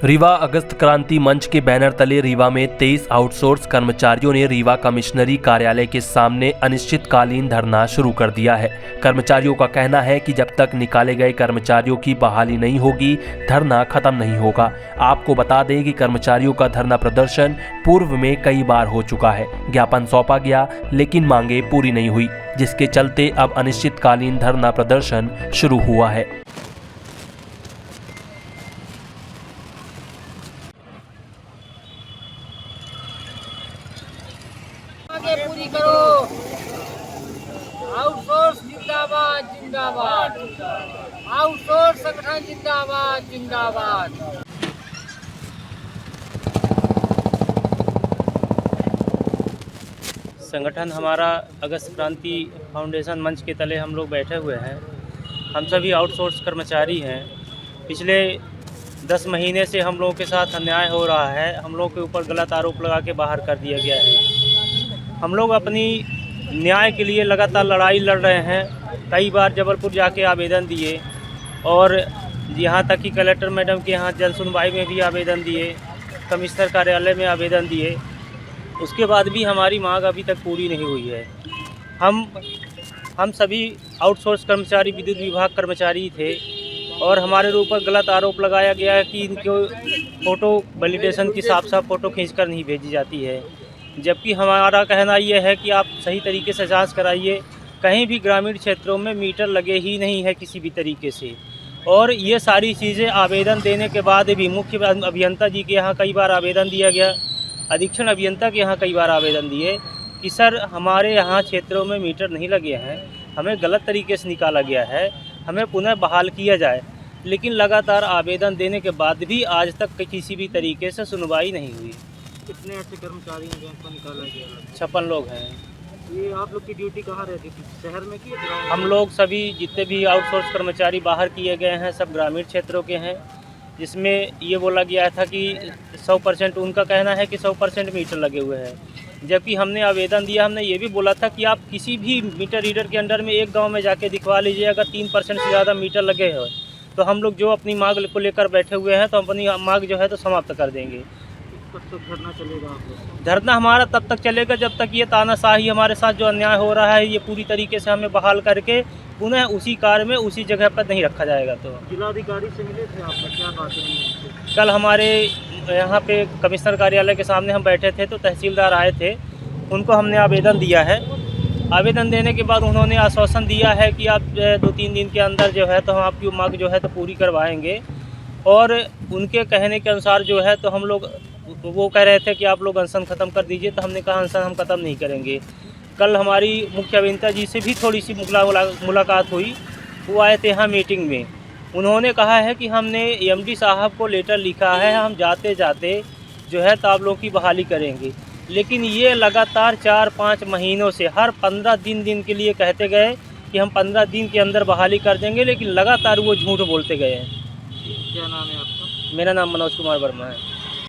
रीवा अगस्त क्रांति मंच के बैनर तले रीवा में 23 आउटसोर्स कर्मचारियों ने रीवा कमिश्नरी कार्यालय के सामने अनिश्चितकालीन धरना शुरू कर दिया है। कर्मचारियों का कहना है कि जब तक निकाले गए कर्मचारियों की बहाली नहीं होगी, धरना खत्म नहीं होगा। आपको बता दें कि कर्मचारियों का धरना प्रदर्शन पूर्व में कई बार हो चुका है। ज्ञापन सौंपा गया लेकिन मांगे पूरी नहीं हुई, जिसके चलते अब अनिश्चितकालीन धरना प्रदर्शन शुरू हुआ है। आगे पूरी करो। आउटसोर्स जिंदाबाद जिंदाबाद, आउटसोर्स संगठन जिंदाबाद जिंदाबाद। संगठन हमारा अगस्त क्रांति फाउंडेशन मंच के तले हम लोग बैठे हुए हैं। हम सभी आउटसोर्स कर्मचारी हैं। पिछले 10 महीने से हम लोगों के साथ अन्याय हो रहा है। हम लोगों के ऊपर गलत आरोप लगा के बाहर कर दिया गया है। हम लोग अपनी न्याय के लिए लगातार लड़ाई लड़ रहे हैं। कई बार जबलपुर जाके आवेदन दिए और यहाँ तक कि कलेक्टर मैडम के यहाँ जन सुनवाई में भी आवेदन दिए, कमिश्नर कार्यालय में आवेदन दिए। उसके बाद भी हमारी मांग अभी तक पूरी नहीं हुई है। हम सभी आउटसोर्स कर्मचारी विद्युत विभाग कर्मचारी थे और हमारे ऊपर गलत आरोप लगाया गया है कि इनको फ़ोटो वैलिडेशन की साफ फ़ोटो खींचकर नहीं भेजी जाती है। जबकि हमारा कहना यह है कि आप सही तरीके से जांच कराइए। कहीं भी ग्रामीण क्षेत्रों में मीटर लगे ही नहीं है किसी भी तरीके से। और ये सारी चीज़ें आवेदन देने के बाद भी मुख्य अभियंता जी के यहाँ कई बार आवेदन दिया गया, अधीक्षण अभियंता के यहाँ कई बार आवेदन दिए कि सर हमारे यहाँ क्षेत्रों में मीटर नहीं लगे हैं, हमें गलत तरीके से निकाला गया है, हमें पुनः बहाल किया जाए। लेकिन लगातार आवेदन देने के बाद भी आज तक किसी भी तरीके से सुनवाई नहीं हुई। कितने ऐसे कर्मचारी हैं जिनको निकाला गया? 56 लोग हैं। ये आप लोग की ड्यूटी कहाँ रहती थी, शहर में की? हम लोग सभी जितने भी आउटसोर्स कर्मचारी बाहर किए गए हैं सब ग्रामीण क्षेत्रों के हैं, जिसमें ये बोला गया था कि 100% उनका कहना है कि 100% मीटर लगे हुए हैं। जबकि हमने आवेदन दिया, हमने ये भी बोला था कि आप किसी भी मीटर रीडर के अंडर में एक गांव में जाके दिखवा लीजिए, अगर 3% से ज़्यादा मीटर लगे हैं तो हम लोग जो अपनी मांग को लेकर बैठे हुए हैं तो अपनी मांग जो है तो समाप्त कर देंगे। कब तक धरना चलेगा आप लोग? धरना हमारा तब तक चलेगा जब तक ये तानाशाही हमारे साथ जो अन्याय हो रहा है ये पूरी तरीके से हमें बहाल करके पुनः उसी कार्य में उसी जगह पर नहीं रखा जाएगा। तो जिलाधिकारी से मिले थे आपने, क्या बात है? कल हमारे यहाँ पे कमिश्नर कार्यालय के सामने हम बैठे थे तो तहसीलदार आए थे, उनको हमने आवेदन दिया है। आवेदन देने के बाद उन्होंने आश्वासन दिया है कि आप 2-3 दिन के अंदर जो है तो हम आपकी मांग जो है तो पूरी करवाएंगे। और उनके कहने के अनुसार जो है तो हम लोग वो कह रहे थे कि आप लोग अनशन ख़त्म कर दीजिए, तो हमने कहा अनशन हम ख़त्म नहीं करेंगे। कल हमारी मुख्य अभियंता जी से भी थोड़ी सी मुलाकात हुई। वो आए थे यहाँ मीटिंग में। उन्होंने कहा है कि हमने एमडी साहब को लेटर लिखा है, हम जाते जाते जो है तो आप लोगों की बहाली करेंगे। लेकिन ये लगातार 4-5 महीनों से हर 15 दिन के लिए कहते गए कि हम 15 दिन के अंदर बहाली कर देंगे, लेकिन लगातार वो झूठ बोलते गए हैं। क्या नाम है आपका? मेरा नाम मनोज कुमार वर्मा है।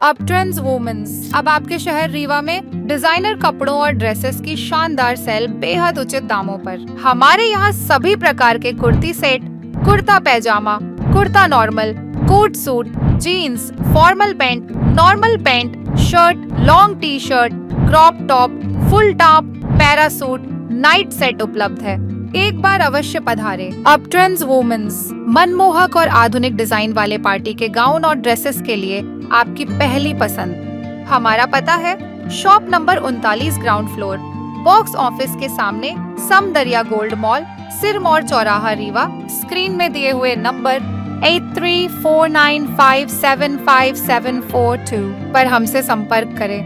अपट्रेंड्स वुमेन्स अब आपके शहर रीवा में डिजाइनर कपड़ों और ड्रेसेस की शानदार सेल बेहद उचित दामों पर। हमारे यहाँ सभी प्रकार के kurti set, kurta pajama, kurta normal, coat suit, jeans, formal pant, normal pant, shirt, long T shirt, crop top, full top, parachute, night set उपलब्ध है। एक बार अवश्य पधारे। अपट्रेंड्स वुमेन्स मनमोहक और आधुनिक डिजाइन वाले पार्टी के गाउन और ड्रेसेस के लिए आपकी पहली पसंद। हमारा पता है shop number 39 ground floor, box office के सामने, समदरिया गोल्ड मॉल, सिरमौर चौराहा रीवा। स्क्रीन में दिए हुए नंबर 8349575742 पर हमसे संपर्क करें।